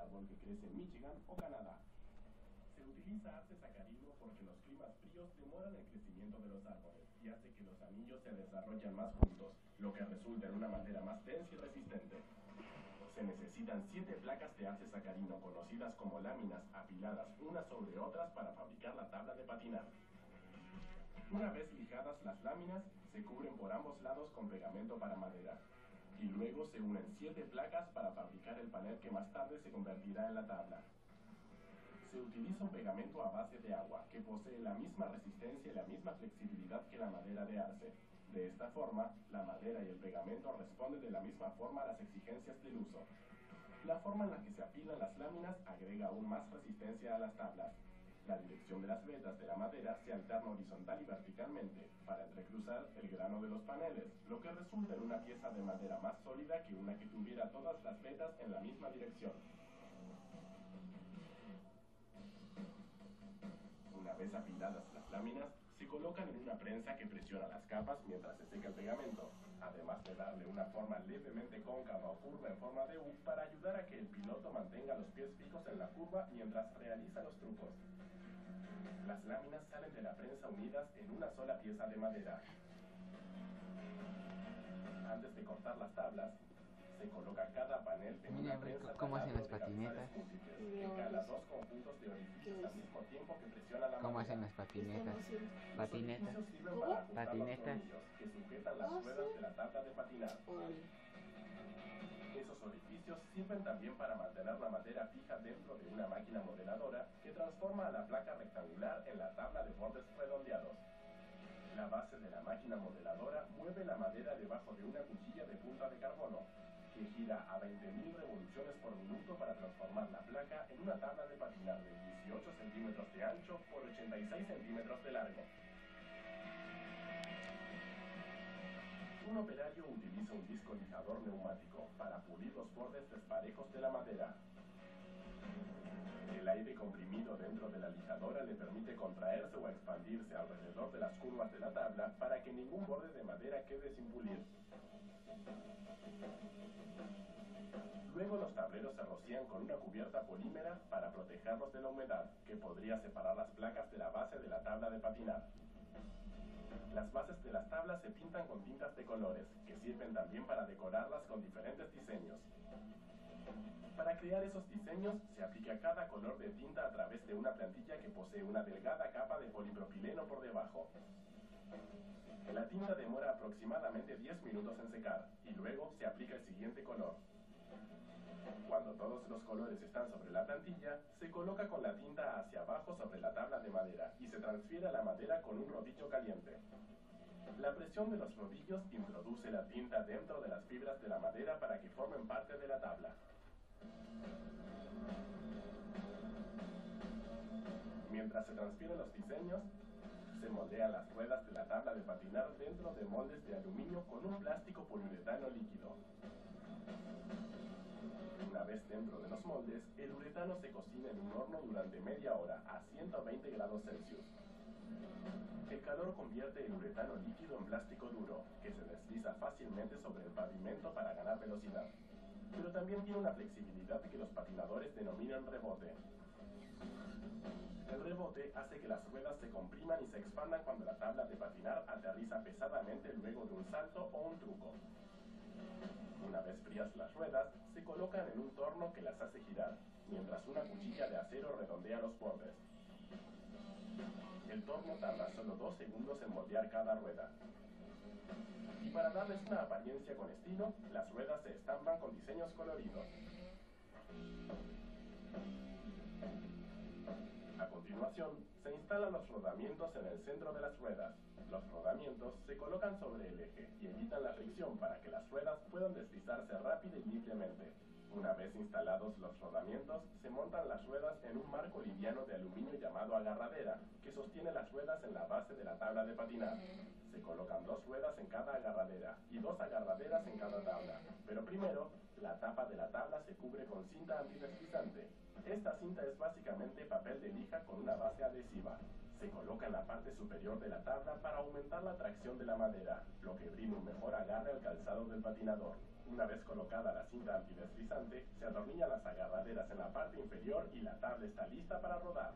árbol que crece en Michigan o Canadá. Se utiliza arce sacarino porque los climas fríos demoran el crecimiento de los árboles y hace que los anillos se desarrollen más juntos, lo que resulta en una madera más densa y resistente. Se necesitan 7 placas de arce sacarino, conocidas como láminas, apiladas unas sobre otras para fabricar la tabla de patinar. Una vez lijadas las láminas, se cubren por ambos lados con pegamento para madera. Y luego se unen 7 placas para fabricar el panel que más tarde se convertirá en la tabla. Se utiliza un pegamento a base de agua, que posee la misma resistencia y la misma flexibilidad que la madera de arce. De esta forma, la madera y el pegamento responden de la misma forma a las exigencias del uso. La forma en la que se apilan las láminas agrega aún más resistencia a las tablas. La dirección de las vetas de la madera se alterna horizontal y verticalmente para entrecruzar el grano de los paneles, lo que resulta en una pieza de madera más sólida que una que tuviera todas las vetas en la misma dirección. Una vez apiladas las láminas, se colocan en una prensa que presiona las capas mientras se seca el pegamento, además de darle una forma levemente cóncava o curva en forma de U para ayudar a que el piloto mantenga los pies fijos en la curva mientras realiza los trucos. Las láminas salen de la prensa unidas en una sola pieza de madera. Antes de cortar las tablas, se coloca cada panel en una prensa cómo hacen las patinetas. que cala 2 conjuntos de orificios al mismo tiempo que presiona la ¿Cómo madera. hacen las patinetas? Los orificios sirven para ajustar los Patinetas. tornillos que sujetan las ruedas de la tabla de patinar. Esos orificios sirven también para mantener la madera fija dentro de una máquina modeladora que transforma a la placa rectangular en la tabla de bordes redondeados. La base de la máquina modeladora mueve la madera debajo de una cuchilla de punta de carbono, que gira a 20.000 revoluciones por minuto para transformar la placa en una tabla de patinar de 18 centímetros de ancho por 86 centímetros de largo. Un operario utiliza un disco lijador neumático para pulir los bordes desparejos de la madera. El aire comprimido dentro de la lijadora le permite contraerse o expandirse alrededor de las curvas de la tabla para que ningún borde de madera quede sin pulir. Luego los tableros se rocían con una cubierta polímera para protegerlos de la humedad, que podría separar las placas de la base de la tabla de patinar. Las bases de las tablas se pintan con tintas de colores, que sirven también para decorarlas con diferentes diseños. Para crear esos diseños, se aplica cada color de tinta a través de una plantilla que posee una delgada capa de polipropileno por debajo. La tinta demora aproximadamente 10 minutos en secar, y luego se aplica el siguiente color. Cuando todos los colores están sobre la plantilla, se coloca con la tinta hacia abajo sobre la tabla de madera y se transfiere a la madera con un rodillo caliente. La presión de los rodillos introduce la tinta dentro de las fibras de la madera para que formen parte de la tabla. Mientras se transfieren los diseños, se moldean las ruedas de la tabla de patinar dentro de moldes de aluminio con un plástico poliuretano líquido. Una vez dentro de los moldes, el uretano se cocina en un horno durante media hora a 120 grados Celsius. El calor convierte el uretano líquido en plástico duro, que se desliza fácilmente sobre el pavimento para ganar velocidad. Pero también tiene una flexibilidad que los patinadores denominan rebote. El rebote hace que las ruedas se compriman y se expandan cuando la tabla de patinar aterriza pesadamente luego de un salto o un truco. Una vez frías las ruedas, se colocan en un torno que las hace girar, mientras una cuchilla de acero redondea los bordes. El torno tarda solo 2 segundos en moldear cada rueda. Y para darles una apariencia con estilo, las ruedas se estampan con diseños coloridos. A continuación, se instalan los rodamientos en el centro de las ruedas. Los rodamientos se colocan sobre el eje y evitan la fricción para que las ruedas puedan deslizarse rápida y limpiamente. Una vez instalados los rodamientos, se montan las ruedas en un marco liviano de aluminio llamado agarradera, que sostiene las ruedas en la base de la tabla de patinar. Se colocan 2 ruedas en cada agarradera y 2 agarraderas en cada tabla. Pero primero, la tapa de la tabla se cubre con cinta antideslizante. Esta cinta es básicamente papel de lija con una base adhesiva. Se coloca en la parte superior de la tabla para aumentar la tracción de la madera, lo que brinda un mejor agarre al calzado del patinador. Una vez colocada la cinta antideslizante, se atornillan las agarraderas en la parte inferior y la tabla está lista para rodar.